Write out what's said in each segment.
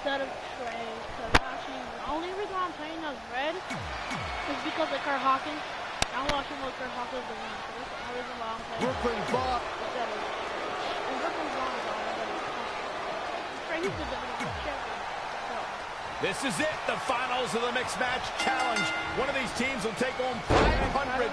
instead of Trey. Because actually, the only reason I'm playing as Red is because of Kurt Hawkins. I'm watching what Kurt Hawkins is doing. So that's the only reason why I'm playing. Brooklyn Bob. And Brooklyn's wrong about it. Trey, he's the WWE champion. So. This is it, the finals of the Mixed Match Challenge. One of these teams will take home $500,000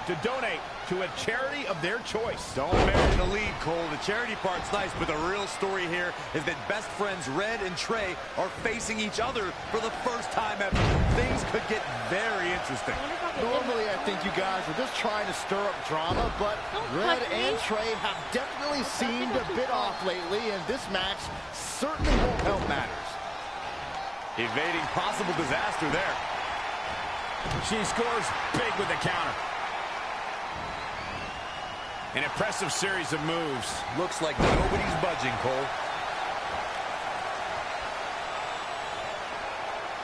to donate to a charity of their choice. Don't bury the lead, Cole. The charity part's nice, but the real story here is that best friends Red and Trey are facing each other for the first time ever. Things could get very interesting. Normally, I think you guys are just trying to stir up drama, but Red and Trey have definitely seemed a bit off lately, and this match certainly won't help matters. Evading possible disaster there. She scores big with the counter. An impressive series of moves. Looks like nobody's budging, Cole.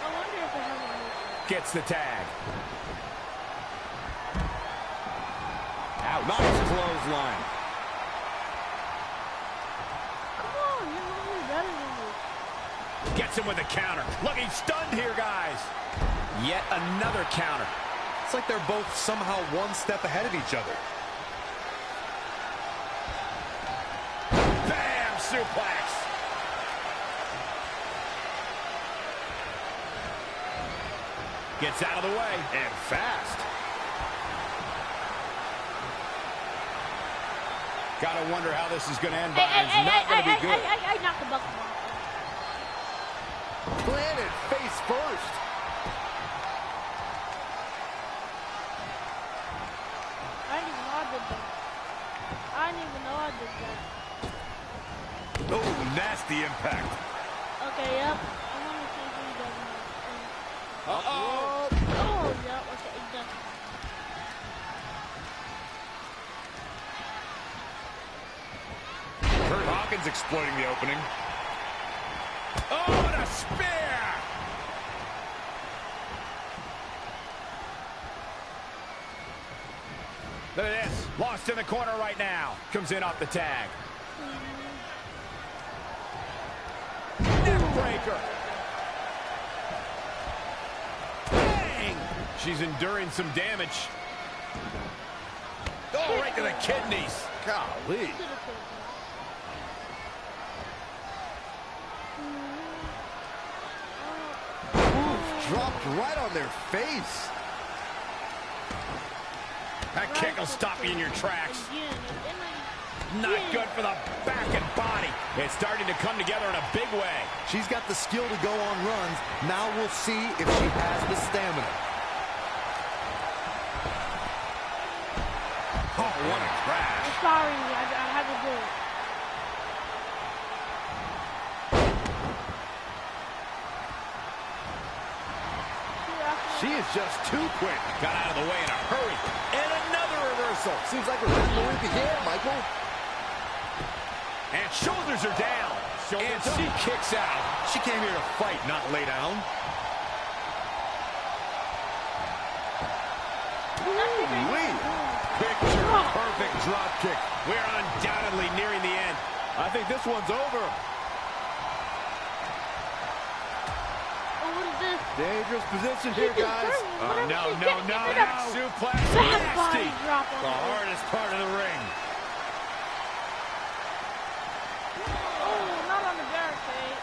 I wonder if they have a move. Gets the tag. Ouch. Nice clothesline. Come on, you're normally better than this. Gets him with the counter. Looking stunned here, guys. Yet another counter. It's like they're both somehow one step ahead of each other. Bam! Suplex. Gets out of the way. And fast. Gotta wonder how this is gonna end, but it's not gonna be good. I knocked the bucket off. Planted face first. I didn't even know I did that. I didn't even know I did that. Oh, nasty impact. Okay, yep. I want to see if he does it. Uh-oh. Oh, yeah, okay, done. Kurt Hawkins exploiting the opening. Oh, and a spear! Look at this. Lost in the corner right now. Comes in off the tag. Neck breaker. Bang! She's enduring some damage. Oh, right to the kidneys. Golly. Oof, dropped right on their face. That kick will stop you in your tracks. Not good for the back and body. It's starting to come together in a big way. She's got the skill to go on runs. Now we'll see if she has the stamina. Oh, what a crash. I'm sorry, I had to do it. She is just too quick. Got out of the way in a hurry. And another reversal. Seems like we're getting the week again, Michael. And shoulders are down. And she kicks out. She came here to fight, not lay down. Picture perfect drop kick. We're undoubtedly nearing the end. I think this one's over. Oh, what is this? Dangerous position here, guys. No. Suplex. Bad body Nasty. drop on The the hardest part of the ring. Oh, not on the barricade.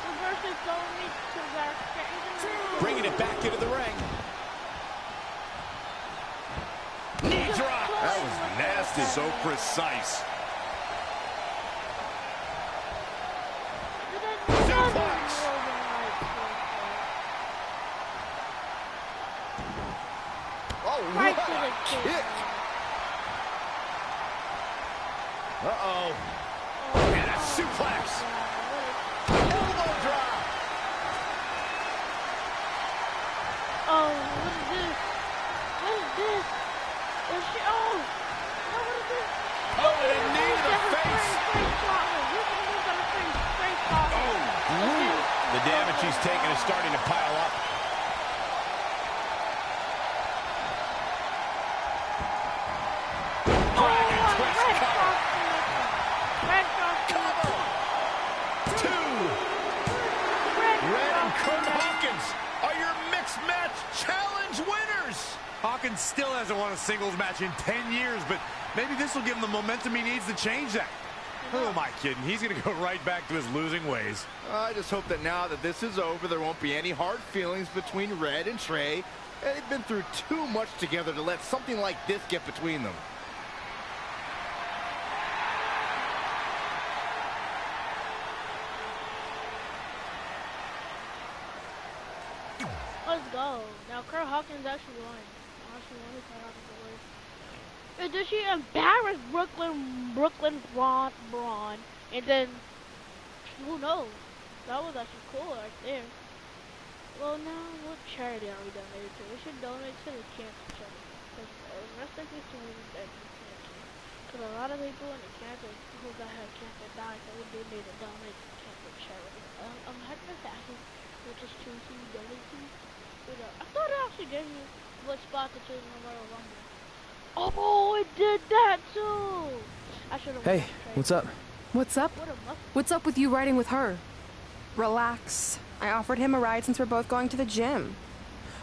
Reverse is throwing me to the barricade. Bringing it back into the ring. Knee drop. That was nasty. So precise. Suplex. Oh, Right what to the a kick. kick. Uh-oh. And a suplex. Elbow drop. Oh, what is this? What is this? Is she? Oh, no, what is this? Oh, and a knee to the face. Oh, the damage she's taken is starting to pile up. Dragon twist cover. Two. Hawkins still hasn't won a singles match in 10 years, but maybe this will give him the momentum he needs to change that. Who am I kidding? He's going to go right back to his losing ways. I just hope that now that this is over, there won't be any hard feelings between Red and Trey. They've been through too much together to let something like this get between them. Let's go. Now, Kurt Hawkins actually won. And then she embarrassed Brooklyn Braun, and then who knows? That was actually cool right there. Well, now what charity are we donating to? We should donate to the cancer charity. Because rest in peace to women that have cancer. Because a lot of people in the cancer who got had cancer died, so we do need to donate to the cancer charity. I'm having asking which is choose who you donate to. I thought it actually gave you what spot to choose in the Royal Rumble. Oh, it did that too! I should have. Hey, what's up? What's up? What's up with you riding with her? Relax. I offered him a ride since we're both going to the gym.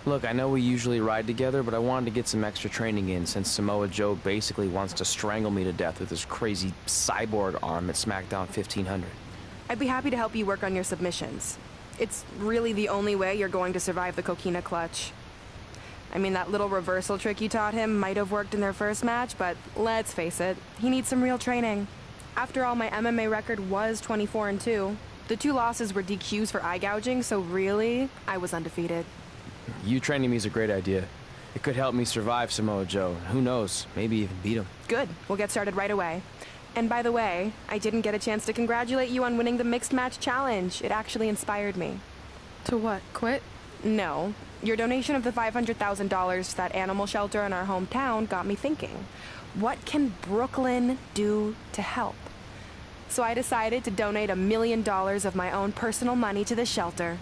Look, I know we usually ride together, but I wanted to get some extra training in since Samoa Joe basically wants to strangle me to death with his crazy cyborg arm at SmackDown 1500. I'd be happy to help you work on your submissions. It's really the only way you're going to survive the coquina clutch. I mean, that little reversal trick you taught him might have worked in their first match, but let's face it, he needs some real training. After all, my MMA record was 24-2. The 2 losses were DQs for eye gouging, so really, I was undefeated. You training me is a great idea. It could help me survive Samoa Joe. Who knows, maybe even beat him. Good. We'll get started right away. And by the way, I didn't get a chance to congratulate you on winning the Mixed Match Challenge. It actually inspired me. To what, quit? No. Your donation of the $500,000 to that animal shelter in our hometown got me thinking. What can Brooklyn do to help? So I decided to donate $1 million of my own personal money to the shelter.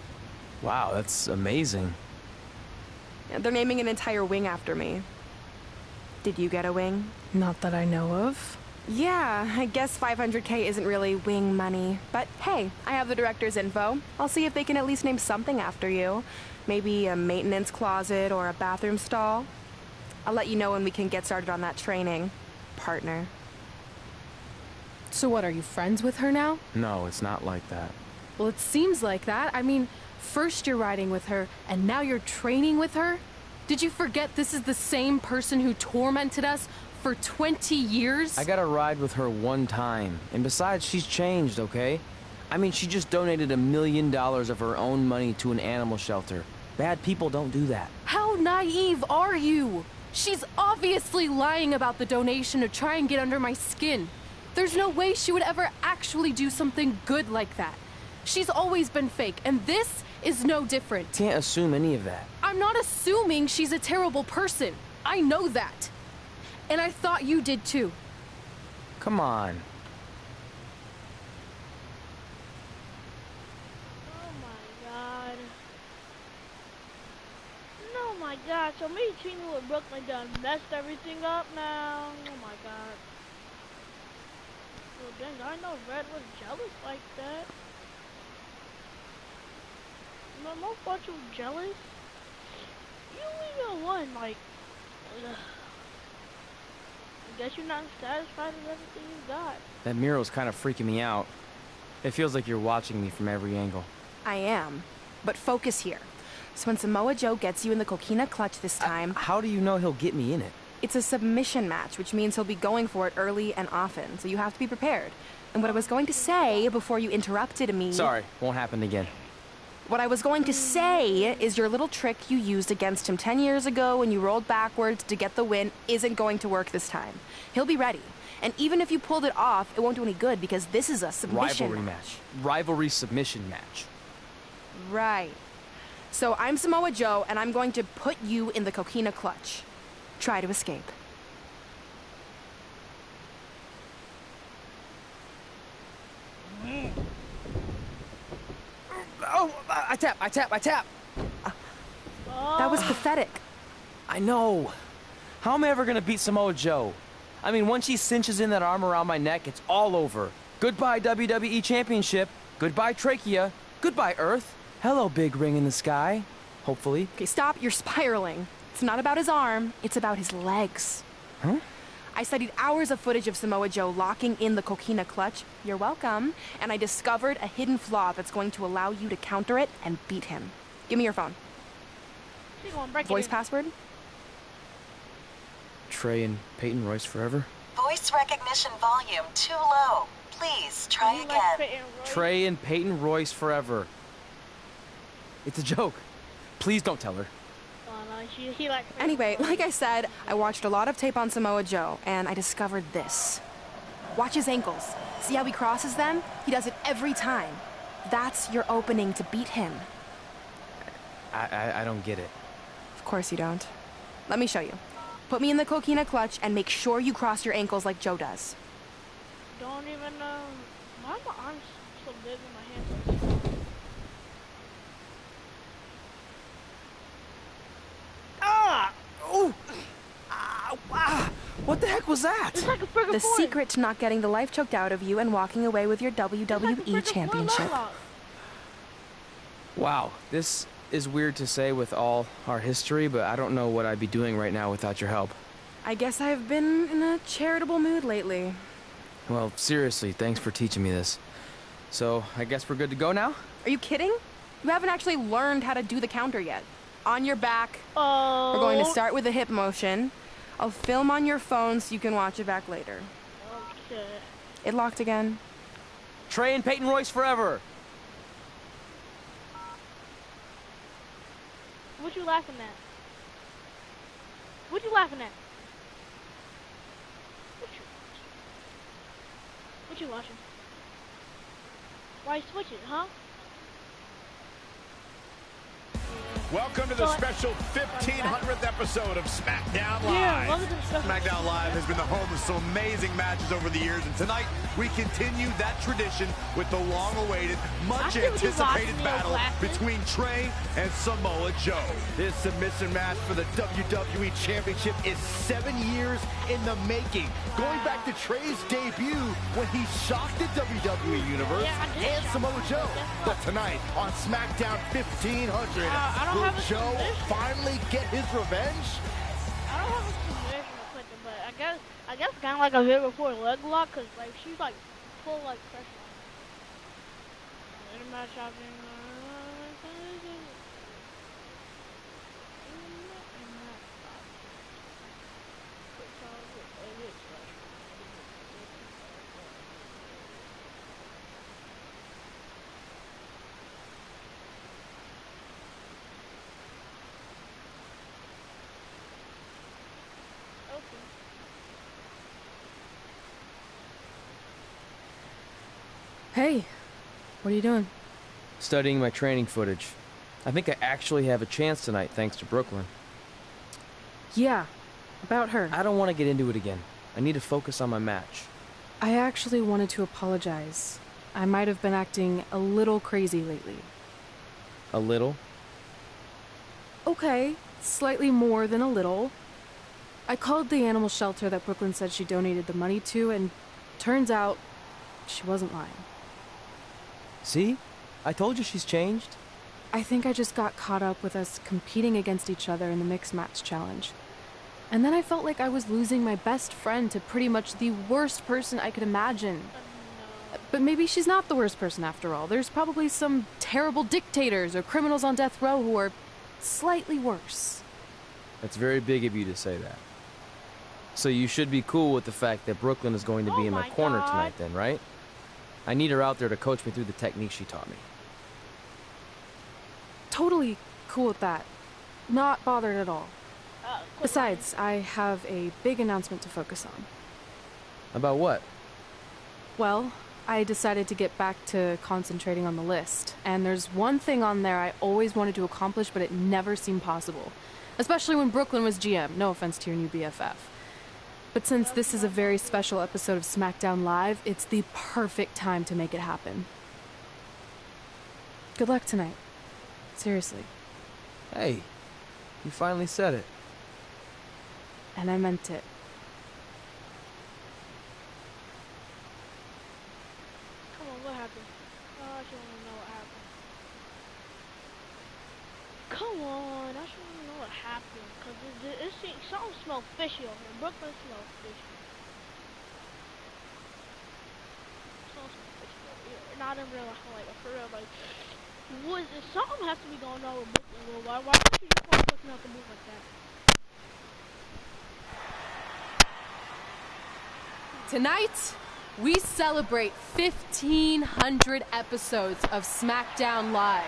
Wow, that's amazing. They're naming an entire wing after me. Did you get a wing? Not that I know of. Yeah, I guess $500K isn't really wing money. But hey, I have the director's info. I'll see if they can at least name something after you. Maybe a maintenance closet or a bathroom stall. I'll let you know when we can get started on that training, partner. So what, are you friends with her now? No, it's not like that. Well, it seems like that. I mean, first you're riding with her, and now you're training with her? Did you forget this is the same person who tormented us for 20 years? I got to ride with her one time. And besides, she's changed, okay? I mean, she just donated $1 million of her own money to an animal shelter. Bad people don't do that. How naive are you? She's obviously lying about the donation to try and get under my skin. There's no way she would ever actually do something good like that. She's always been fake, and this is no different. Can't assume any of that. I'm not assuming she's a terrible person. I know that. And I thought you did too. Come on. Oh my god, so me teaming with Brooklyn done messed everything up now. Oh my god. Well dang, I know Red was jealous like that. No thought you were jealous. You only got one, like ugh. I guess you're not satisfied with everything you got. That mural's kind of freaking me out. It feels like you're watching me from every angle. I am. But focus here. So when Samoa Joe gets you in the coquina clutch this time... How do you know he'll get me in it? It's a submission match, which means he'll be going for it early and often, so you have to be prepared. And what I was going to say before you interrupted me... Sorry, won't happen again. What I was going to say is your little trick you used against him 10 years ago when you rolled backwards to get the win isn't going to work this time. He'll be ready. And even if you pulled it off, it won't do any good because this is a submission Rivalry match. Rivalry submission match. Right. So I'm Samoa Joe, and I'm going to put you in the coquina clutch. Try to escape. Oh, I tap. That was pathetic. I know. How am I ever gonna beat Samoa Joe? I mean, once she cinches in that arm around my neck, it's all over. Goodbye, WWE Championship. Goodbye, Trachea. Goodbye, Earth. Hello, big ring in the sky. Hopefully. Okay, stop. You're spiraling. It's not about his arm, it's about his legs. Huh? I studied hours of footage of Samoa Joe locking in the coquina clutch. You're welcome. And I discovered a hidden flaw that's going to allow you to counter it and beat him. Give me your phone. She's gonna break Voice it. password? Trey and Peyton Royce forever? Voice recognition volume too low. Please try You like again. Peyton Royce? Trey and Peyton Royce forever. It's a joke. Please don't tell her. Oh, no, he likes Peyton Anyway, Royce. like I said, I watched a lot of tape on Samoa Joe, and I discovered this. Watch his ankles. See how he crosses them? He does it every time. That's your opening to beat him. I don't get it. Of course you don't. Let me show you. Put me in the coquina clutch and make sure you cross your ankles like Joe does. Don't even know. Why are my arms so big in my hands? Ah! Oh! Ah! Ah! What the heck was that? It's like a friggin' The foot. secret to not getting the life choked out of you and walking away with your It's like a WWE friggin' foot championship. lock. Wow, this is weird to say with all our history, but I don't know what I'd be doing right now without your help. I guess I've been in a charitable mood lately. Well, seriously, thanks for teaching me this. So, I guess we're good to go now? Are you kidding? You haven't actually learned how to do the counter yet. On your back. Oh. We're going to start with a hip motion. I'll film on your phone so you can watch it back later. Okay. It locked again. Trey and Peyton Royce forever! What you laughing at? What you laughing at? What you watching? Why you switching, huh? Welcome to the special 1500th episode of SmackDown Live. Yeah, welcome to the special. SmackDown Live has been the home of some amazing matches over the years, and tonight we continue that tradition with the long-awaited, much-anticipated battle between Trey and Samoa Joe. This submission match for the WWE Championship is 7 years in the making. Going back to Trey's debut when he shocked the WWE Universe and Samoa Joe. But tonight on SmackDown 1500, will Joe finally get his revenge? I don't have a submission equipment, but I guess kind of like a hit before leg lock, cause like she's like full like pressure on. In a match happening. Hey, what are you doing? Studying my training footage. I think I actually have a chance tonight thanks to Brooklyn. Yeah, about her. I don't want to get into it again. I need to focus on my match. I actually wanted to apologize. I might have been acting a little crazy lately. A little? Okay, slightly more than a little. I called the animal shelter that Brooklyn said she donated the money to, and turns out she wasn't lying. See? I told you she's changed. I think I just got caught up with us competing against each other in the mixed match challenge. And then I felt like I was losing my best friend to pretty much the worst person I could imagine. But maybe she's not the worst person after all. There's probably some terrible dictators or criminals on death row who are slightly worse. That's very big of you to say that. So you should be cool with the fact that Brooklyn is going to be in my corner tonight then, right? I need her out there to coach me through the technique she taught me. Totally cool with that. Not bothered at all. Besides, I have a big announcement to focus on. About what? Well, I decided to get back to concentrating on the list, and there's one thing on there I always wanted to accomplish, but it never seemed possible. Especially when Brooklyn was GM, no offense to your new BFF. But since this is a very special episode of SmackDown Live, it's the perfect time to make it happen. Good luck tonight. Seriously. Hey, you finally said it. And I meant it. Come on, what happened? Oh, I actually want to know what happened. Come on, I just want to know what happened. Because something smells fishy over here. Brooklyn smells fishy. Something smells fishy over here. Not in real life, like, for real, like, something has to be going on with Brooklyn. Why don't you just want Brooklyn out to move like that? Tonight, we celebrate 1,500 episodes of SmackDown Live.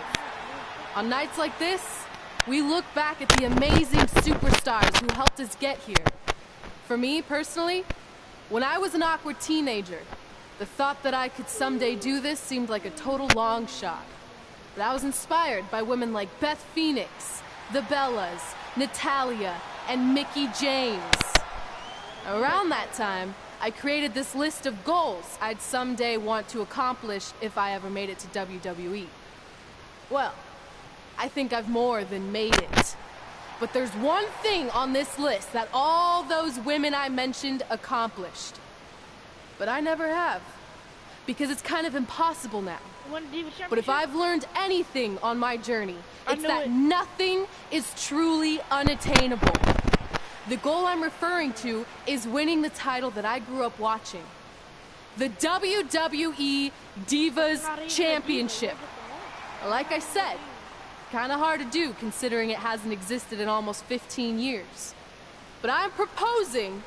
On nights like this, we look back at the amazing superstars who helped us get here. For me, personally, when I was an awkward teenager, the thought that I could someday do this seemed like a total long shot. But I was inspired by women like Beth Phoenix, the Bellas, Natalia, and Mickie James. Around that time, I created this list of goals I'd someday want to accomplish if I ever made it to WWE. Well, I think I've more than made it. But there's one thing on this list that all those women I mentioned accomplished. But I never have. Because it's kind of impossible now. But if I've learned anything on my journey, it's that nothing is truly unattainable. The goal I'm referring to is winning the title that I grew up watching. The WWE Divas Championship. Like I said, kind of hard to do considering it hasn't existed in almost 15 years. But I'm proposing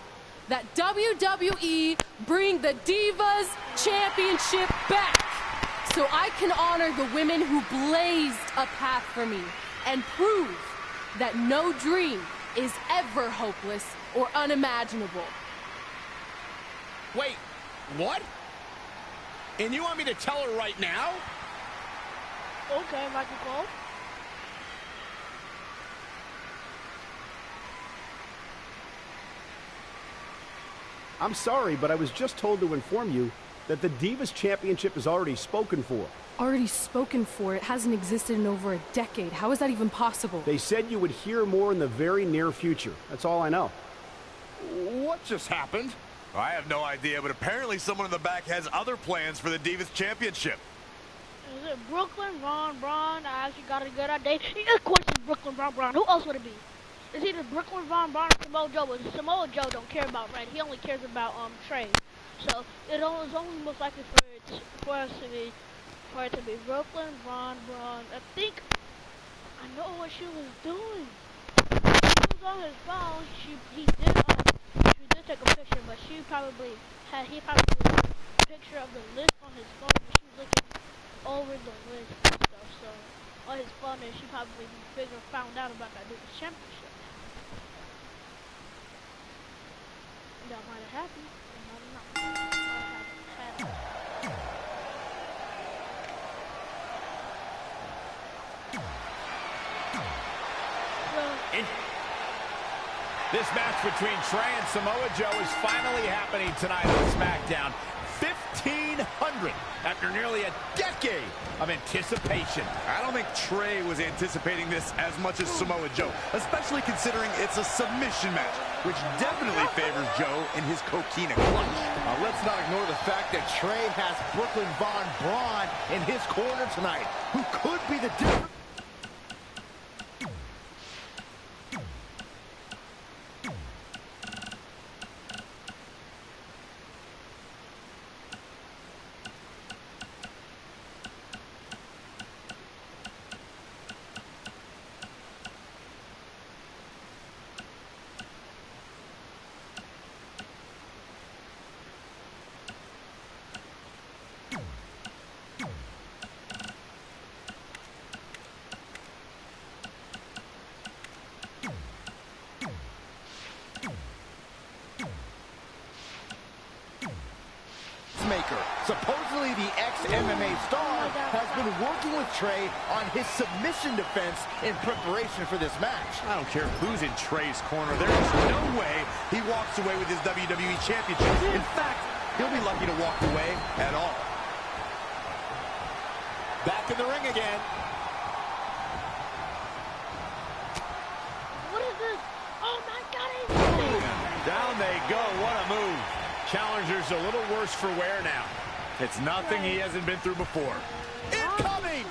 that WWE bring the Divas Championship back so I can honor the women who blazed a path for me and prove that no dream is ever hopeless or unimaginable. Wait, what? And you want me to tell her right now? Okay, Michael Cole. I'm sorry, but I was just told to inform you that the Divas Championship is already spoken for. Already spoken for? It hasn't existed in over a decade. How is that even possible? They said you would hear more in the very near future. That's all I know. What just happened? I have no idea, but apparently someone in the back has other plans for the Divas Championship. Is it Brooklyn, Braun? I actually got a good idea. Of course it's Brooklyn, Braun. Who else would it be? It's either Brooklyn, Braun, or Samoa Joe, but Samoa Joe don't care about Red. He only cares about Trey. So it's only most likely for it to be Brooklyn, Braun. I think I know what she was doing. She was on his phone. She did take a picture, but he probably took a picture of the list on his phone. And she was looking over the list and stuff. So on his phone, and she probably found out about that Divas Championship. That might have happened. This match between Trey and Samoa Joe is finally happening tonight on SmackDown. 1,500 after nearly a decade of anticipation. I don't think Trey was anticipating this as much as Samoa Joe, especially considering it's a submission match, which definitely favors Joe in his coquina clutch. Let's not ignore the fact that Trey has Brooklyn Von Braun in his corner tonight, who could be the difference. Supposedly the ex-MMA star has been working with Trey on his submission defense in preparation for this match. I don't care who's in Trey's corner. There is no way he walks away with his WWE Championship. In fact, he'll be lucky to walk away at all. Back in the ring again. What is this? Oh my God! Down they go. What a move. Challenger's a little worse for wear now. It's nothing he hasn't been through before. Incoming!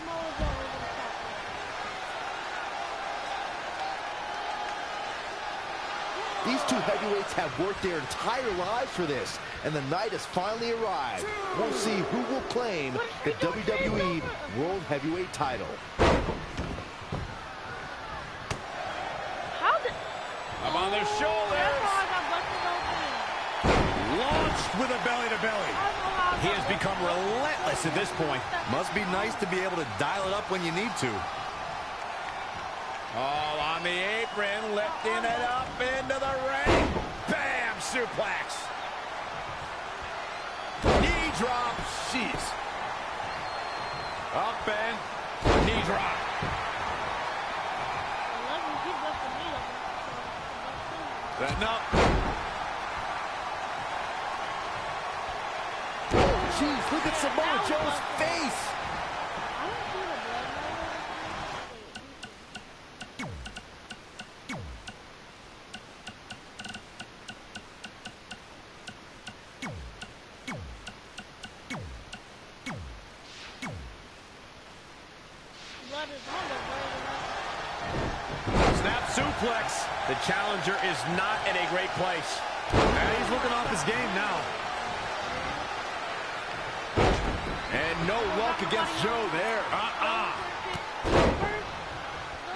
These two heavyweights have worked their entire lives for this, and the night has finally arrived. We'll see who will claim the WWE World Heavyweight title. Up on their shoulders. Launched with a belly-to-belly. He has become relentless at this point. Must be nice to be able to dial it up when you need to. All on the apron, lifting it up into the ring. Bam! Suplex. Knee drop. Jeez. Up and knee drop. Setting up. Jeez, look at Samoa Joe's face. Snap suplex. The challenger is not in a great place. And he's looking off his game now. And no luck against Joe there.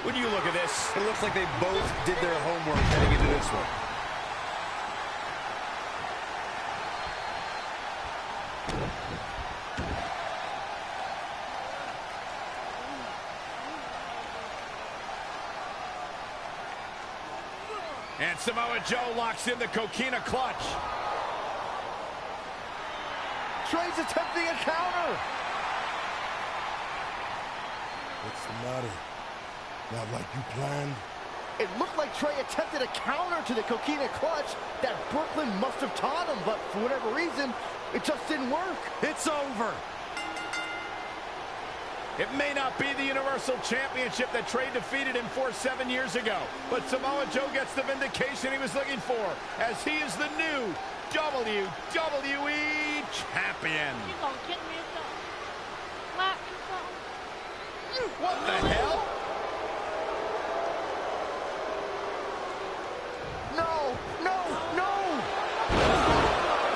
When you look at this, It looks like they both did their homework heading into this one. and Samoa Joe locks in the Coquina clutch. Trey's attempting a counter. What's the matter? Not like you planned? It looked like Trey attempted a counter to the Coquina clutch that Brooklyn must have taught him, but for whatever reason, it just didn't work. It's over. It may not be the Universal Championship that Trey defeated him for 7 years ago, but Samoa Joe gets the vindication he was looking for, as he is the new WWE Champion. You gonna kick me or something? Slap or something? What the hell? No, no, no!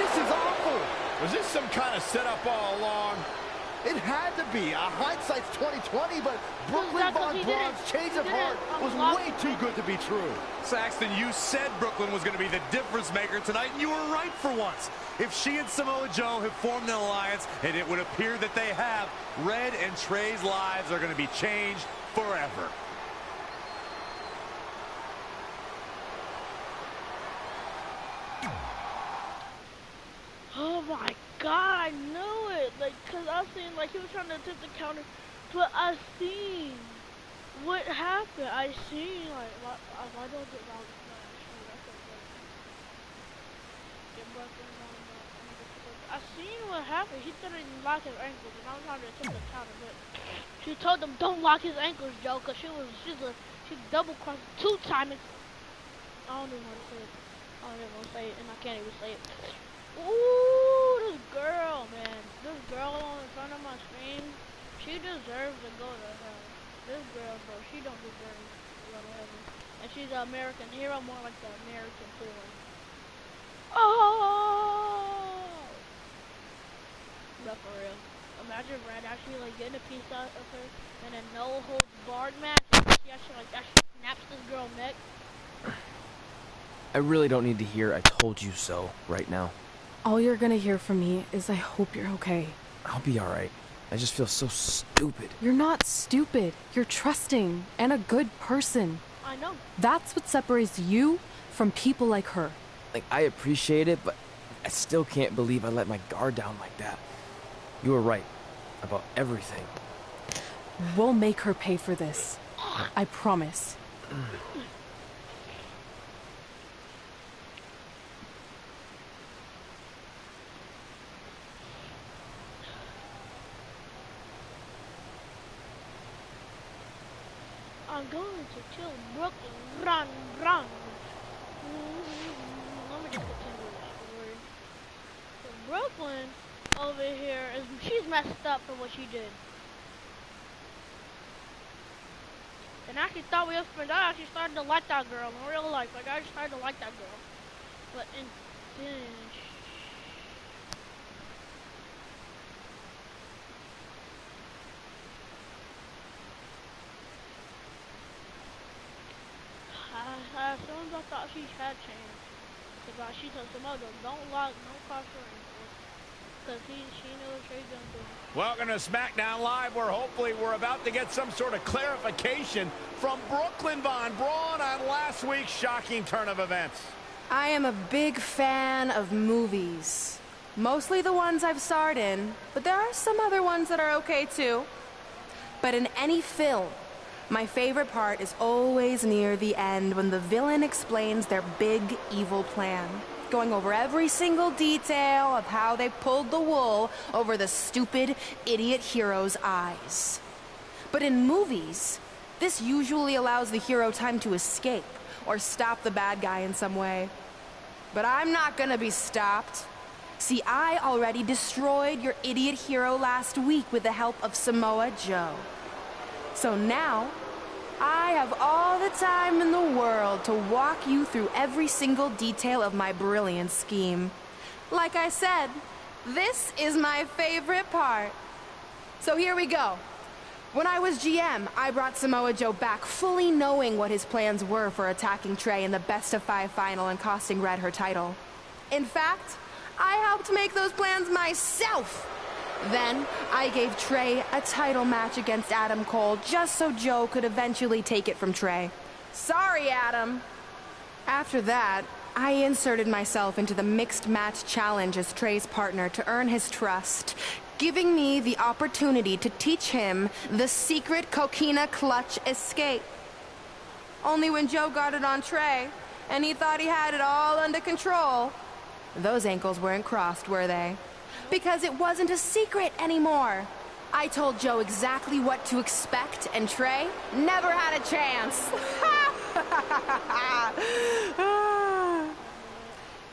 This is awful! Was this some kind of setup all along? It had to be. Hindsight's 2020, but Brooklyn Von Braun's change of heart was way too good to be true. Saxton, you said Brooklyn was going to be the difference maker tonight, and you were right for once. If she and Samoa Joe have formed an alliance, and it would appear that they have, Red and Trey's lives are going to be changed forever. Oh my God, I knew it. Like, cause I seen like he was trying to attempt to counter, but I seen what happened. I seen like why don't I get wrong? I seen what happened. He didn't lock his ankles, and I was trying to attempt to counter, but she told him don't lock his ankles, Joe, cause she double crossed 2 times. I don't even want to say it. I don't even want to say it, and I can't even say it. Ooh, this girl, man. This girl on in front of my screen, she deserves to go to hell. This girl, bro, she don't deserve to go to heaven. And she's an American hero, more like the American porn. Oh! But for real. Imagine Red actually like getting a piece out of her in a no-holds-barred match. She actually snaps this girl's neck. I really don't need to hear "I told you so" right now. All you're gonna hear from me is I hope you're okay. I'll be alright. I just feel so stupid. You're not stupid. You're trusting and a good person. I know. That's what separates you from people like her. Like, I appreciate it, but I still can't believe I let my guard down like that. You were right about everything. We'll make her pay for this. I promise. I'm going to kill Brooklyn. Run, run. Let me just continue the story. So Brooklyn over here she's messed up for what she did. And I actually thought we were friends. I actually started to like that girl in real life. Like, I just started to like that girl. But then... As soon as I thought she had changed. Because she told Samoa Joe, don't cross her ankles. Because she knew what she was going to do. Welcome to SmackDown Live, where hopefully we're about to get some sort of clarification from Brooklyn Von Braun on last week's shocking turn of events. I am a big fan of movies. Mostly the ones I've starred in, but there are some other ones that are okay too. But in any film, my favorite part is always near the end when the villain explains their big evil plan, going over every single detail of how they pulled the wool over the stupid idiot hero's eyes. But in movies, this usually allows the hero time to escape or stop the bad guy in some way. But I'm not gonna be stopped. See, I already destroyed your idiot hero last week with the help of Samoa Joe. So now, I have all the time in the world to walk you through every single detail of my brilliant scheme. Like I said, this is my favorite part. So here we go. When I was GM, I brought Samoa Joe back fully knowing what his plans were for attacking Trey in the best-of-5 final and costing Red her title. In fact, I helped make those plans myself. Then, I gave Trey a title match against Adam Cole just so Joe could eventually take it from Trey. Sorry, Adam. After that, I inserted myself into the mixed match challenge as Trey's partner to earn his trust, giving me the opportunity to teach him the secret coquina clutch escape. Only when Joe got it on Trey, and he thought he had it all under control, those ankles weren't crossed, were they? Because it wasn't a secret anymore. I told Joe exactly what to expect, and Trey never had a chance.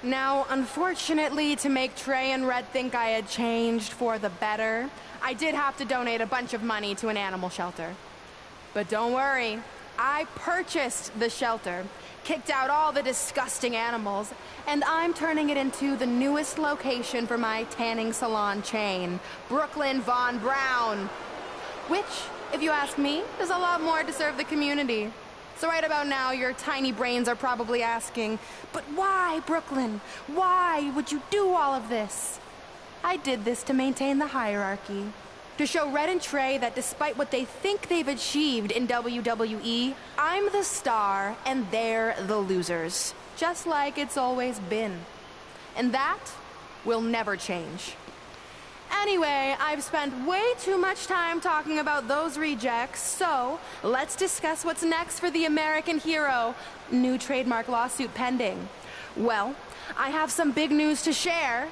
Now, unfortunately, to make Trey and Red think I had changed for the better, I did have to donate a bunch of money to an animal shelter. But don't worry, I purchased the shelter, kicked out all the disgusting animals, and I'm turning it into the newest location for my tanning salon chain, Brooklyn Von Braun. Which, if you ask me, does a lot more to serve the community. So right about now, your tiny brains are probably asking, but why, Brooklyn? Why would you do all of this? I did this to maintain the hierarchy. To show Red and Trey that despite what they think they've achieved in WWE, I'm the star and they're the losers. Just like it's always been. And that will never change. Anyway, I've spent way too much time talking about those rejects, so let's discuss what's next for the American hero. New trademark lawsuit pending. Well, I have some big news to share.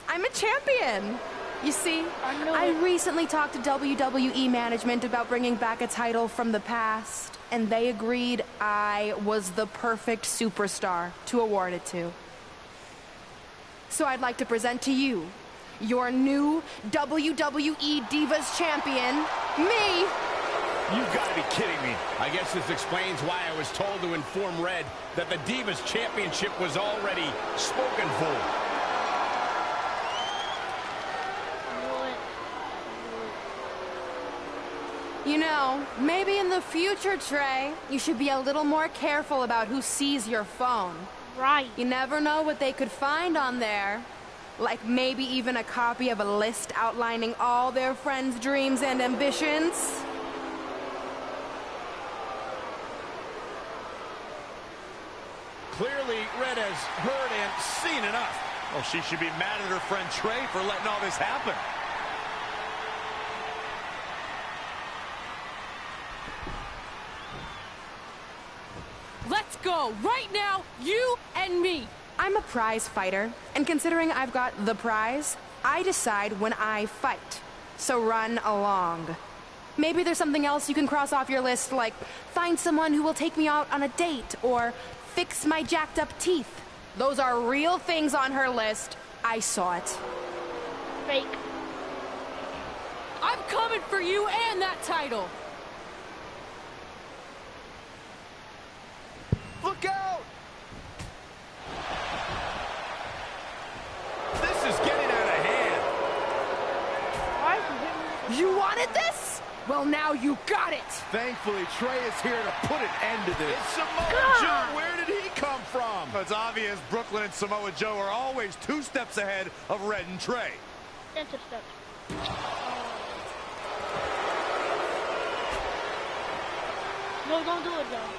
I'm a champion. You see, I recently talked to WWE management about bringing back a title from the past, and they agreed I was the perfect superstar to award it to. So I'd like to present to you your new WWE Divas Champion, me. You've got to be kidding me. I guess this explains why I was told to inform Red that the Divas Championship was already spoken for. You know, maybe in the future, Trey, you should be a little more careful about who sees your phone. Right. You never know what they could find on there. Like maybe even a copy of a list outlining all their friends' dreams and ambitions. Clearly, Red has heard and seen enough. Well, she should be mad at her friend Trey for letting all this happen. Let's go, right now, you and me. I'm a prize fighter, and considering I've got the prize, I decide when I fight. So run along. Maybe there's something else you can cross off your list, like find someone who will take me out on a date, or fix my jacked up teeth. Those are real things on her list. I saw it. Fake. I'm coming for you and that title. You wanted this? Well, now you got it. Thankfully, Trey is here to put an end to this. It's Samoa Joe. Where did he come from? It's obvious Brooklyn and Samoa Joe are always 2 steps ahead of Red and Trey. Intercept. No, don't do it, though.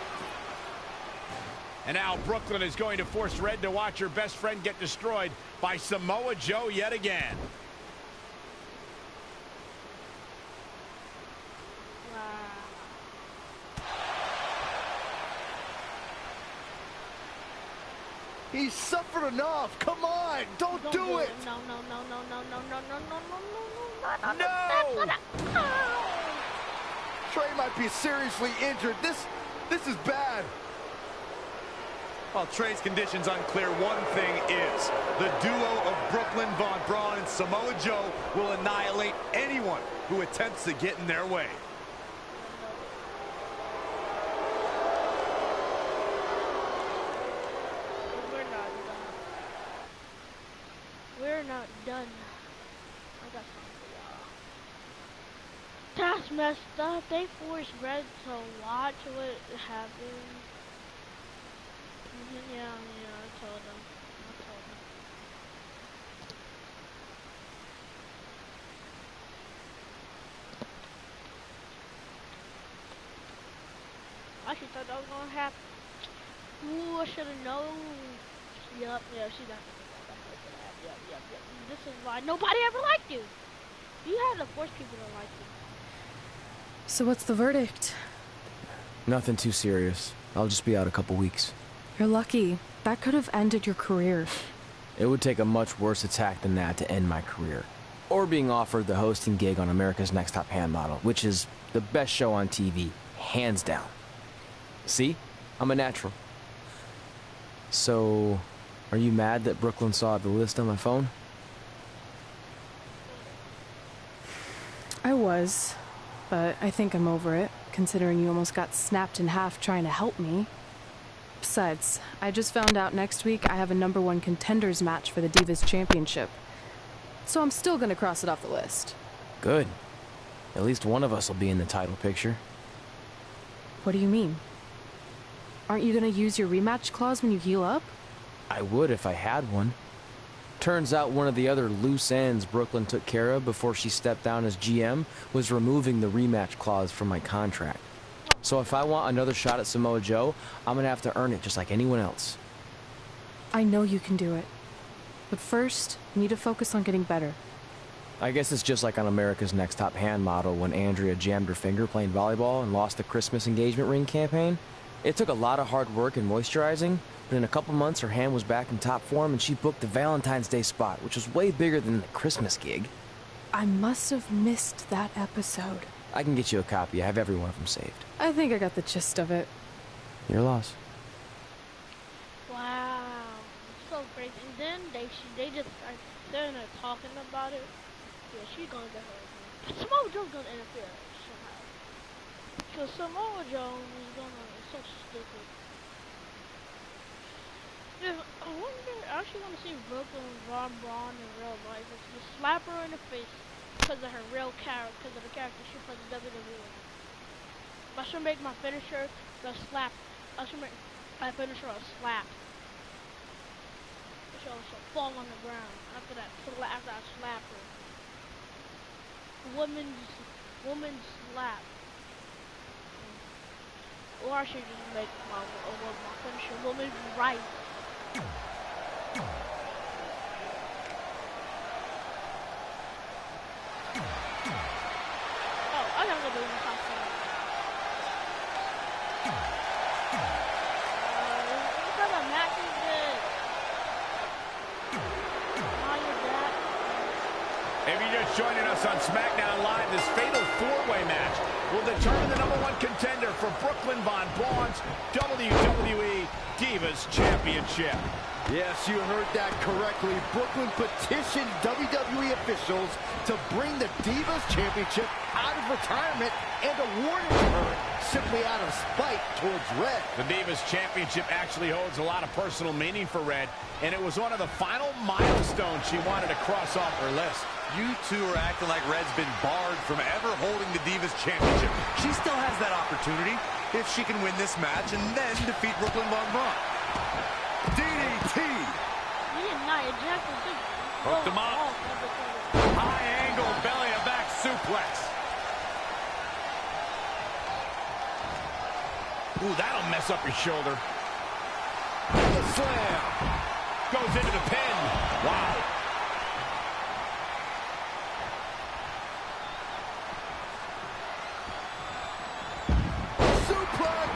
And now Brooklyn is going to force Red to watch her best friend get destroyed by Samoa Joe yet again. He suffered enough. Come on, don't do it. No. No. Trey might be seriously injured. This is bad. While Trey's condition's unclear, one thing is the duo of Brooklyn Von Braun and Samoa Joe will annihilate anyone who attempts to get in their way. We're not done. I got something for y'all. That's messed up. They forced Red to watch what happened. Yeah, I told them. I actually thought that was gonna happen. Ooh, I should have known. Yup, yeah, she's not gonna do that. Yep. This is why nobody ever liked you. You had to force people to like you. So what's the verdict? Nothing too serious. I'll just be out a couple weeks. You're lucky. That could have ended your career. It would take a much worse attack than that to end my career. Or being offered the hosting gig on America's Next Top Hand Model, which is the best show on TV, hands down. See? I'm a natural. So, are you mad that Brooklyn saw the list on my phone? I was, but I think I'm over it, considering you almost got snapped in half trying to help me. Besides, I just found out next week I have a #1 contenders match for the Divas Championship. So I'm still gonna cross it off the list. Good. At least one of us will be in the title picture. What do you mean? Aren't you gonna use your rematch clause when you heal up? I would if I had one. Turns out one of the other loose ends Brooklyn took care of before she stepped down as GM was removing the rematch clause from my contract. So if I want another shot at Samoa Joe, I'm gonna have to earn it just like anyone else. I know you can do it. But first, you need to focus on getting better. I guess it's just like on America's Next Top Hand Model when Andrea jammed her finger playing volleyball and lost the Christmas engagement ring campaign. It took a lot of hard work and moisturizing, but in a couple months her hand was back in top form and she booked the Valentine's Day spot, which was way bigger than the Christmas gig. I must have missed that episode. I can get you a copy. I have every one of them saved. I think I got the gist of it. Your loss. Wow, so crazy. And then they just start sitting there talking about it. Yeah, she's gonna get her. But Samoa Joe's gonna interfere somehow. Because Samoa Joe is gonna. It's so stupid. Yeah, I wonder. I actually want to see Brooklyn Von Braun in real life. It's just slap her in the face because of her real character, because of the character she plays in WWE. I should make my finisher the slap. I should make my finisher a slap. She'll fall on the ground after that. After I slap her. Woman's slap. Or I should just make my finisher woman's right. Oh, I gotta go do this something. What kind of match is this? If you're just joining us on SmackDown Live, this fatal four-way match will determine the #1 contender for Brooklyn Von Braun's WWE Divas Championship. Yes, you heard that correctly. Brooklyn petitioned WWE officials to bring the Divas Championship out of retirement and award it to her, simply out of spite towards Red. The Divas Championship actually holds a lot of personal meaning for Red, and it was one of the final milestones she wanted to cross off her list. You two are acting like Red's been barred from ever holding the Divas Championship. She still has that opportunity if she can win this match and then defeat Brooklyn Von Braun. DDT! He did not eject him. Hooked him up. High angle belly to back suplex. Ooh, that'll mess up your shoulder. The slam. Goes into the pin. Wow. Suplex.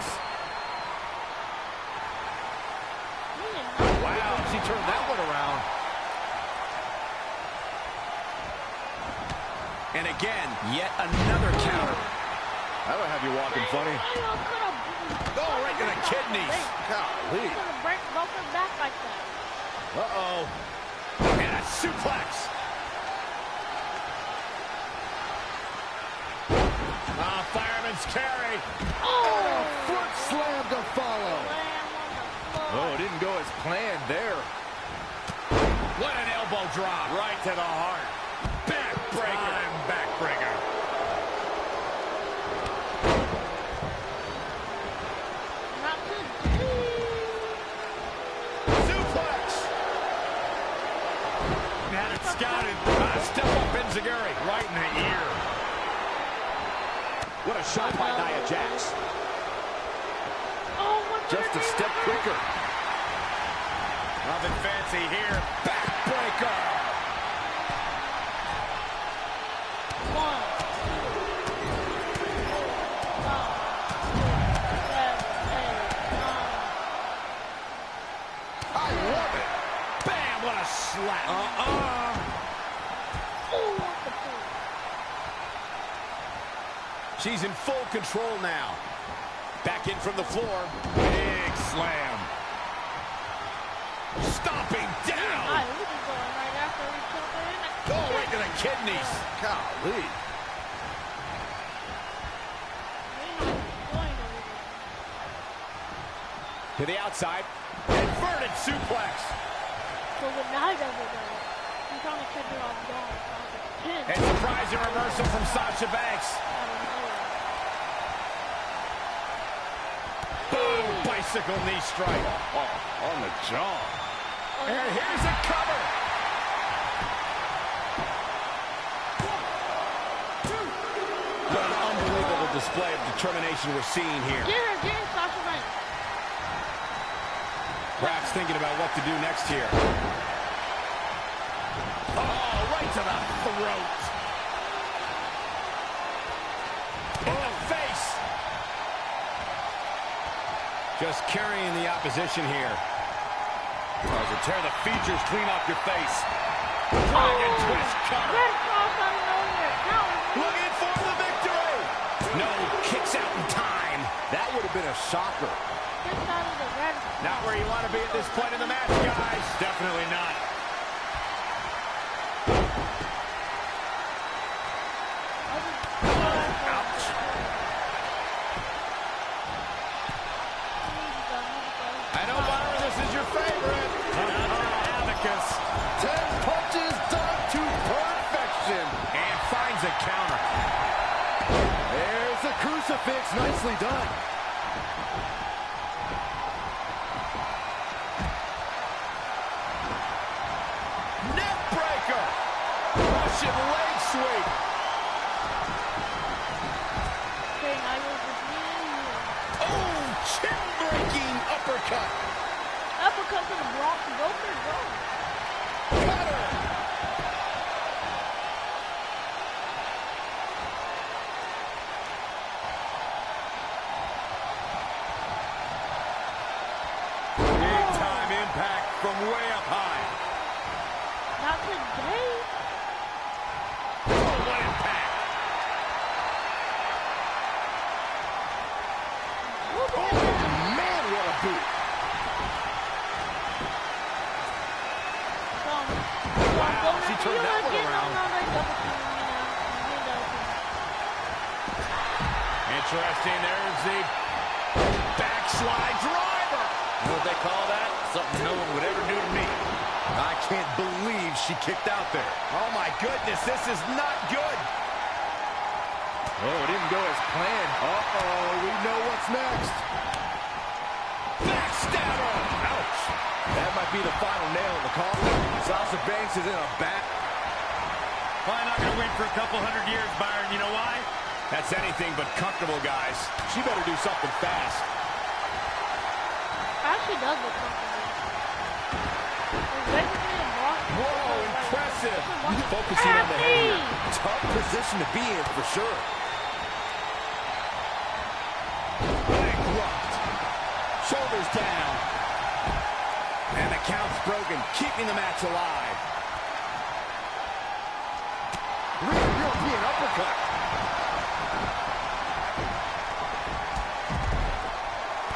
Wow, she turned that one around. And again, yet another counter. That'll have you walking funny. Oh, right to the kidneys. Golly. Broke her back like that. Uh-oh. And a suplex. Ah, fireman's carry. And a foot slam to follow. Oh, didn't go as planned there. What an elbow drop. Right to the heart. Backbreaker. Backbreaker. not today. Suplex. Had it scouted. Step up Enziguri. Right in the ear. What a shot by Nia Jax. Oh, what's Just a step quicker. Nothing fancy here. Backbreaker. One. I love it. Bam, what a slap. Oh, what the fuck? She's in full control now. Back in from the floor. Big slam. Stomping down. Hi, we just going right after each other. Oh, right to the kidneys. Golly. To the outside. Inverted suplex. So the night of it, he's trying to catch her off guard. And surprising reversal from Sasha Banks. Boom! Bicycle knee strike. Oh, on the jaw. And here's a cover. What an unbelievable display of determination we're seeing here. Get her, Sasha Banks. Perhaps thinking about what to do next here. Oh, right to the throat. In the face. Just carrying the opposition here. To tear the features clean off your face. Dragon twist cover. Red cross out of nowhere. Now Looking for the victory. No, kicks out in time. That would have been a shocker. gets out of the red cross. Not where you want to be at this point in the match, guys. Definitely not. Ouch. I know, Byron, this is your favorite. Amicus. 10 punches done to perfection. And finds a counter. There's a crucifix. Nicely done. Neck breaker. Russian leg sweep. Okay, now you're just here. Oh, chin breaking uppercut. Uppercut to the broker jaw. Cutter. Big time impact from way up high. Not today. Oh, what impact. Oh, man, what a boot. Interesting. There's the backslide driver. You know what they call that? Something no one would ever do to me. I can't believe she kicked out there. Oh, my goodness. This is not good. Oh, it didn't go as planned. Uh-oh, we know what's next. Backstabber. Ouch. That might be the final nail in the coffin. Sasha Banks is in a back. Probably not going to win for a couple hundred years, Byron. You know why? That's anything but comfortable, guys. She better do something fast. Actually does look comfortable. Whoa, impressive. Focusing on the head here. Tough position to be in for sure. Bankrupt. Shoulders down. And the count's broken, keeping the match alive. Real European uppercut.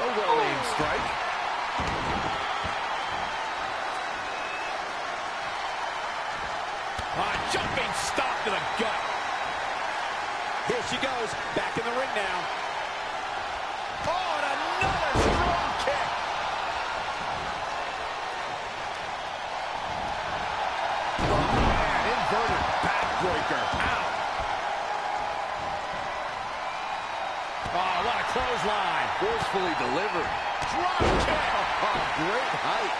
A well-aimed strike. Jumping stop to the gut. Here she goes, back in the ring now. Oh, and another strong kick. Oh, man, inverted backbreaker. Ow. Oh, what a clothesline. Forcefully delivered. Drop kick. Oh, great height.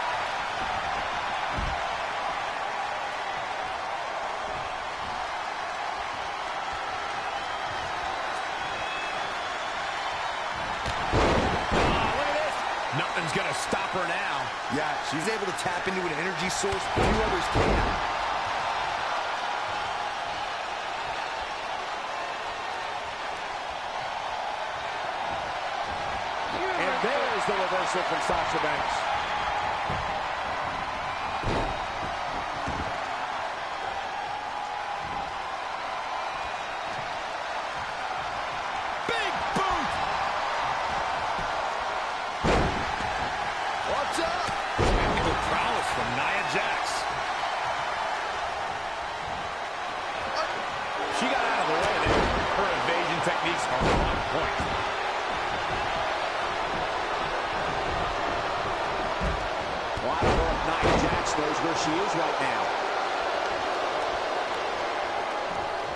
Nothing's going to stop her now. Yeah, she's able to tap into an energy source few others can. And there's the reversal from Sasha Banks. Big boot! What's up? Technical prowess from Nia Jax. She got out of the way there. Her evasion techniques are on point. Well, I don't know if Nia Jax knows where she is right now.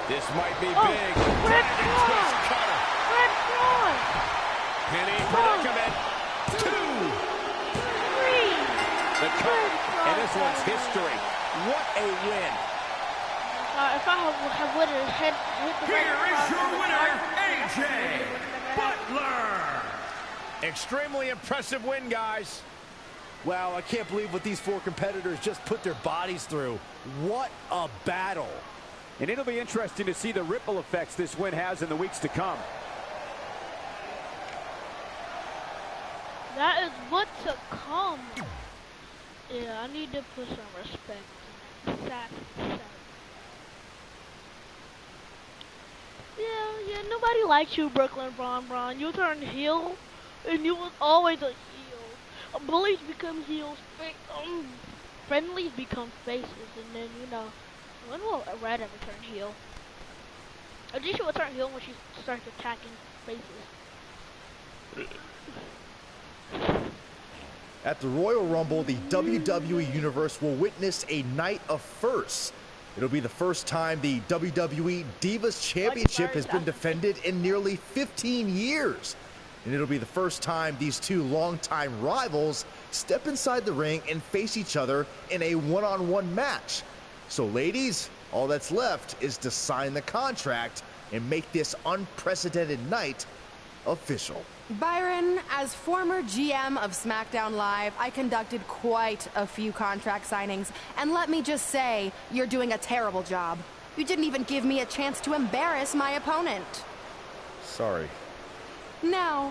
This might be big. Red Dragon Claw. twist cutter. Red Claw. Penny predicament. 2. 3. The cover. And this one's history. What a win. If I would have hit the Here red is cross your in the winner, target, AJ Butler. Extremely impressive win, guys. Wow, I can't believe what these 4 competitors just put their bodies through. What a battle. And it'll be interesting to see the ripple effects this win has in the weeks to come. That is what to come. Yeah, I need to put some respect in that. Yeah, nobody likes you, Brooklyn Braun. You turn heel, and you was always a heel. Bullies become heels, friendlies become faces, and then, you know, when will Red ever turn heel? At least she will turn heel when she starts attacking faces. At the Royal Rumble, the WWE Universe will witness a night of firsts. It'll be the first time the WWE Divas Championship has been defended in nearly 15 years. And it'll be the first time these two longtime rivals step inside the ring and face each other in a one-on-one match. So ladies, all that's left is to sign the contract and make this unprecedented night official. Byron, as former GM of SmackDown Live, I conducted quite a few contract signings, and let me just say, you're doing a terrible job. You didn't even give me a chance to embarrass my opponent. Sorry. Now,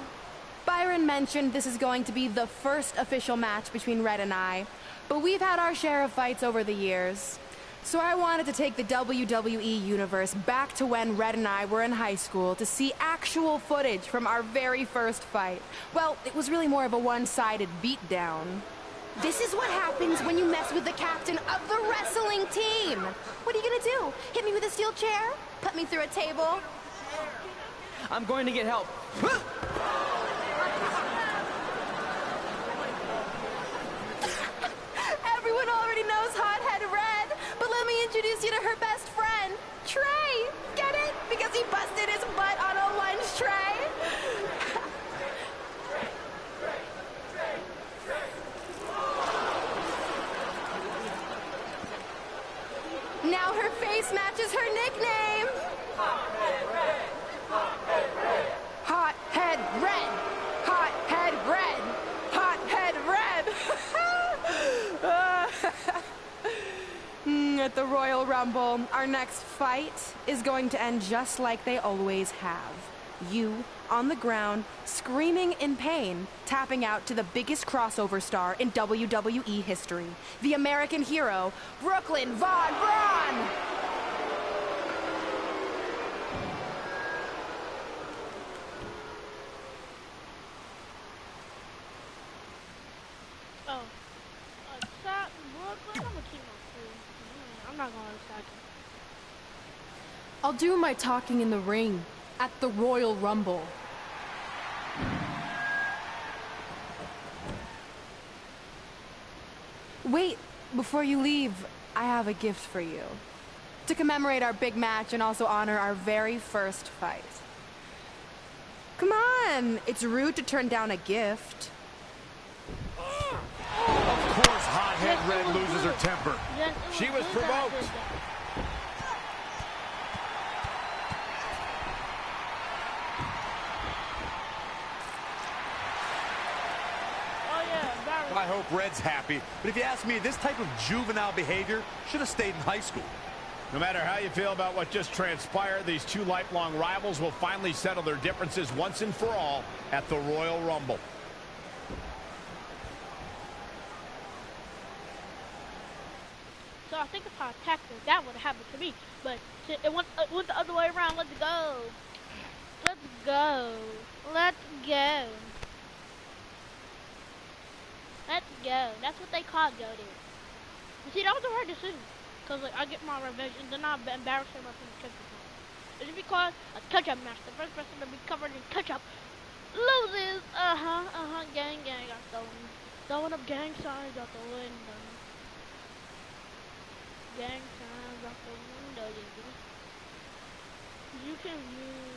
Byron mentioned this is going to be the first official match between Red and I, but we've had our share of fights over the years. So I wanted to take the WWE Universe back to when Red and I were in high school to see actual footage from our very first fight. Well, it was really more of a one-sided beatdown. This is what happens when you mess with the captain of the wrestling team. What are you gonna do? Hit me with a steel chair? Put me through a table? I'm going to get help. Everyone already knows Hothead Red, but let me introduce you to her best friend, Trey. Get it? Because he busted his butt on a lunch tray. Now her face matches her nickname. Hothead Red. Hothead Red. Hothead Red. Hothead Red. At the Royal Rumble, our next fight is going to end just like they always have. You on the ground, screaming in pain, tapping out to the biggest crossover star in WWE history, the American hero, Brooklyn Von Braun! Oh. Attack Brooklyn? I'm gonna keep my cool. I'm not gonna attack him. I'll do my talking in the ring at the Royal Rumble. Wait, before you leave, I have a gift for you. To commemorate our big match and also honor our very first fight. Come on, it's rude to turn down a gift. Of course, Hothead Red loses her temper. She was provoked. I hope Red's happy, but if you ask me, this type of juvenile behavior should have stayed in high school. No matter how you feel about what just transpired, these two lifelong rivals will finally settle their differences once and for all at the Royal Rumble. So I think if I attacked her, that would have happened to me. But it went the other way around. Let's go. Let's go. Let's go. Let's go. That's what they call go-to. You see, that was a hard decision. Because like, I get my revenge and then I embarrass him from the ketchup match. It's because a ketchup match, the first person to be covered in ketchup loses. Gang, got stolen. Throwing up gang signs out the window. Gang signs out the window, you can use.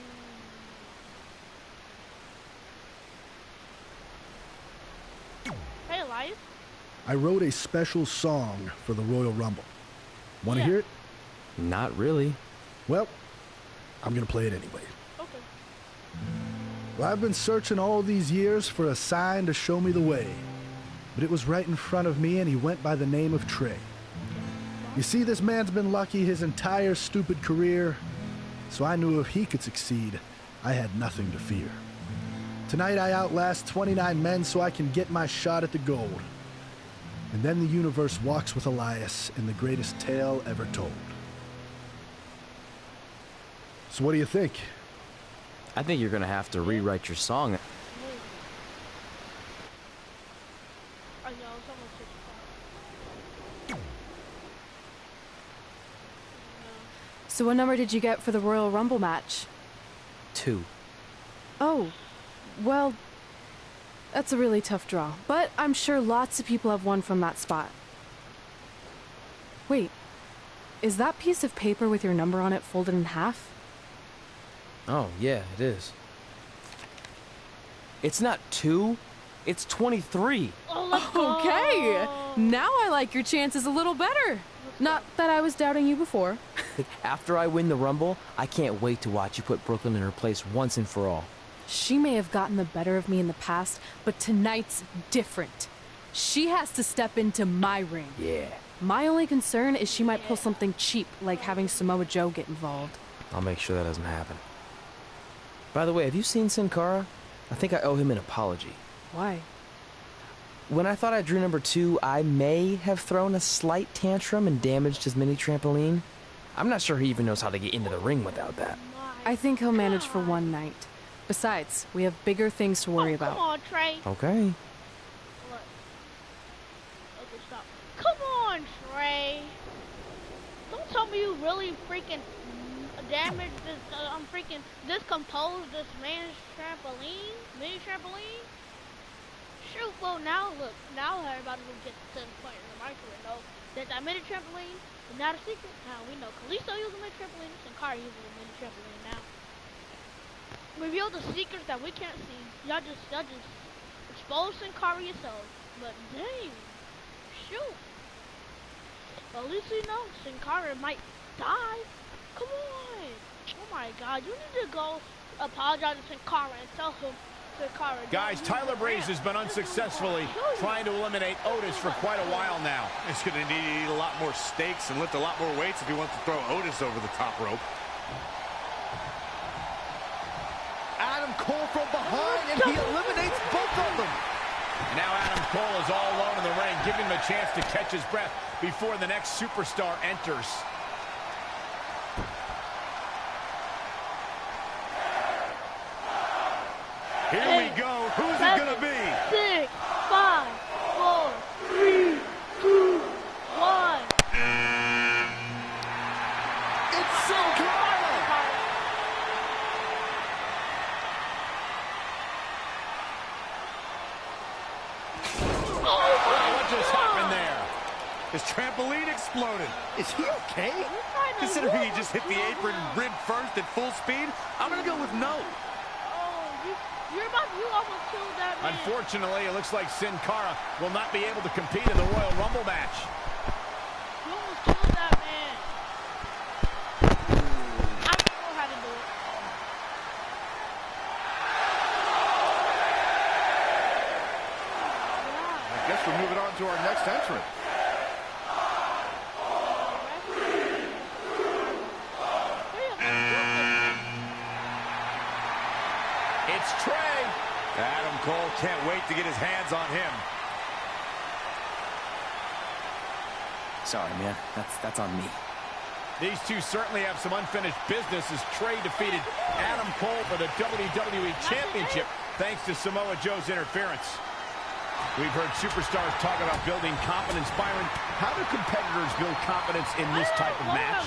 Hey, Elias. I wrote a special song for the Royal Rumble. Want to hear it? Not really. Well, I'm going to play it anyway. Okay. Well, I've been searching all these years for a sign to show me the way. But it was right in front of me, and he went by the name of Trey. You see, this man's been lucky his entire stupid career, so I knew if he could succeed, I had nothing to fear. Tonight I outlast 29 men so I can get my shot at the gold. And then the universe walks with Elias in the greatest tale ever told. So what do you think? I think you're gonna have to rewrite your song. I know, someone said So what number did you get for the Royal Rumble match? 2. Oh, well, that's a really tough draw. But I'm sure lots of people have won from that spot. Wait, is that piece of paper with your number on it folded in half? Oh, yeah, it is. It's not 2, it's 23. Okay, now I like your chances a little better. Not that I was doubting you before. After I win the Rumble, I can't wait to watch you put Brooklyn in her place once and for all. She may have gotten the better of me in the past, but tonight's different. She has to step into my ring. Yeah. My only concern is she might pull something cheap, like having Samoa Joe get involved. I'll make sure that doesn't happen. By the way, have you seen Sin Cara? I think I owe him an apology. Why? When I thought I drew number 2, I may have thrown a slight tantrum and damaged his mini trampoline. I'm not sure he even knows how to get into the ring without that. I think he'll manage for one night. Besides, we have bigger things to worry about. Come on, Trey. Okay. Look. Okay, stop. Come on, Trey. Don't tell me you really freaking damage this, freaking discompose this man's trampoline, mini trampoline. Shoot, well now look, now everybody will get to the point in the microwave. Know that mini trampoline is not a secret. Now we know Kalisto uses a mini trampoline, and Kari uses a mini trampoline now. Reveal the secrets that we can't see. Y'all just expose Sin Cara yourself. But dang, shoot. Well, at least we know Sin Cara might die. Come on. Oh my God, you need to go apologize to Sin Cara and tell him. Guys, Tyler Breeze has been unsuccessfully trying to eliminate Otis for quite a while now. He's going to need to eat a lot more steaks and lift a lot more weights if he wants to throw Otis over the top rope. Adam Cole from behind, and he eliminates both of them. Now Adam Cole is all alone in the ring, giving him a chance to catch his breath before the next superstar enters. Here we go. Who's it going to be? 6, 5, 4, 3, 2, 1. It's Sin Cara. What just happened there? His trampoline exploded. Is he okay? Considering he just hit the apron rib first at full speed, I'm going to go with no. You almost killed that man. Unfortunately, it looks like Sin Cara will not be able to compete in the Royal Rumble match. You almost killed that man. I don't know how to do it. I guess we're moving on to our next entrant. It's Trey. Adam Cole can't wait to get his hands on him. Sorry, man. That's on me. These two certainly have some unfinished business as Trey defeated Adam Cole for the WWE Championship thanks to Samoa Joe's interference. We've heard superstars talk about building confidence. Byron, how do competitors build confidence in this type of match?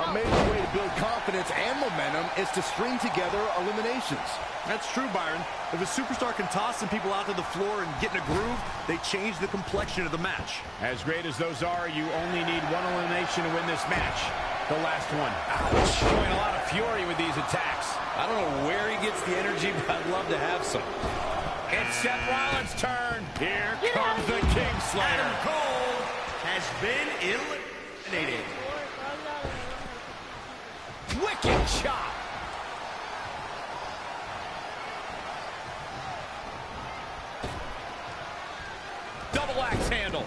A major way to build confidence and momentum is to string together eliminations. That's true, Byron. If a superstar can toss some people out to the floor and get in a groove, they change the complexion of the match. As great as those are, you only need one elimination to win this match. The last one. Ouch. Showing a lot of fury with these attacks. I don't know where he gets the energy, but I'd love to have some. It's Seth Rollins' turn. Here comes the Kingslayer. Adam Cole has been eliminated. Wicked chop. Double axe handle.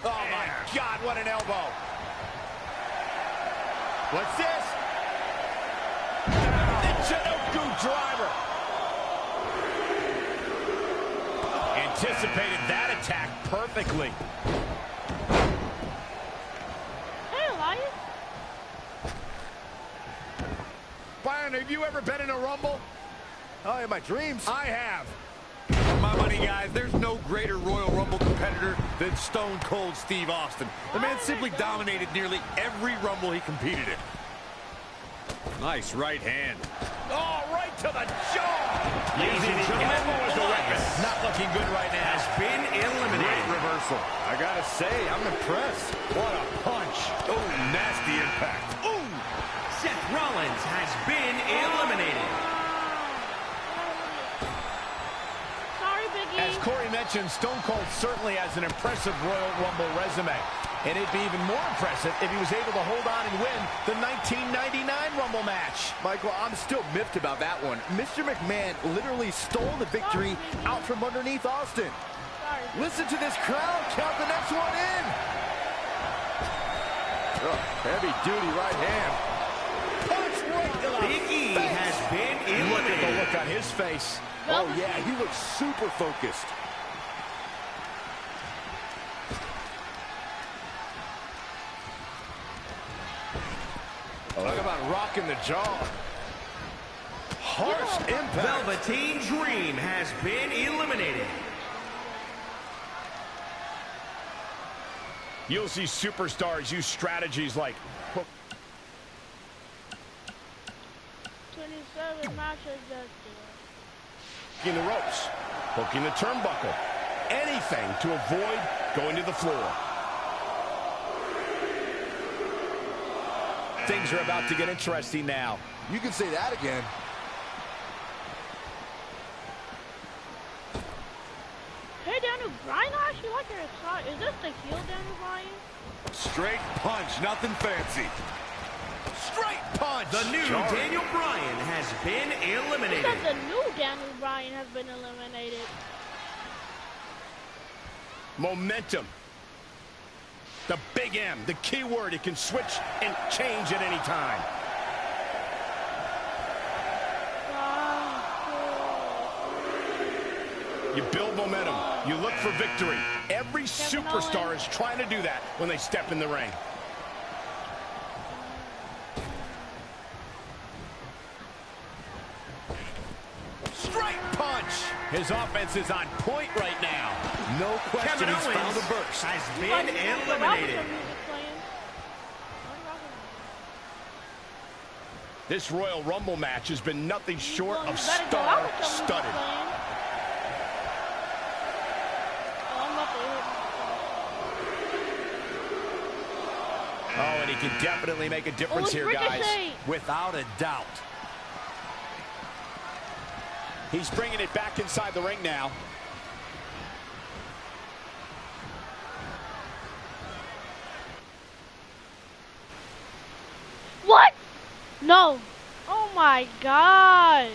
Oh my God, what an elbow. What's this? The Chinoku driver. Anticipated that attack perfectly. Hey, Elias. Byron, have you ever been in a Rumble? Oh, in my dreams. I have. For my money, guys, there's no greater Royal Rumble competitor than Stone Cold Steve Austin. The man simply dominated nearly every Rumble he competed in. Nice right hand. Oh, right to the jaw. Ladies and gentlemen, Elbow is a weapon. Not looking good right now. Has been eliminated. Great reversal. I gotta say, I'm impressed. What a punch. Oh, nasty impact. Ooh. Seth Rollins has been eliminated. Sorry, Biggie. As Corey mentioned, Stone Cold certainly has an impressive Royal Rumble resume. And it'd be even more impressive if he was able to hold on and win the 1999 Rumble match. Michael, I'm still miffed about that one. Mr. McMahon literally stole the victory out from underneath Austin. Listen to this crowd count the next one in. Oh, heavy duty right hand. Punch right to the Big E has been eliminated. Look at the look on his face. Oh yeah, he looks super focused. Talk about rocking the jaw. Harsh impact. Velveteen Dream has been eliminated. You'll see superstars use strategies like 27 matches just hooking the ropes, hooking the turnbuckle, anything to avoid going to the floor. Things are about to get interesting now. You can say that again. Hey, Daniel Bryan, I actually like your side. Is this the heel Daniel Bryan? Straight punch, nothing fancy. Straight punch. The new Daniel Bryan has been eliminated. Because the new Daniel Bryan has been eliminated. Momentum. The big M, the key word. It can switch and change at any time. You build momentum. You look for victory. Every superstar is trying to do that when they step in the ring. Straight punch. His offense is on point right now. No question, he's found a burst. Has been eliminated. This Royal Rumble match has been nothing short of star-studded. Oh, and he can definitely make a difference here, guys. Without a doubt. He's bringing it back inside the ring now. What? No. Oh my God.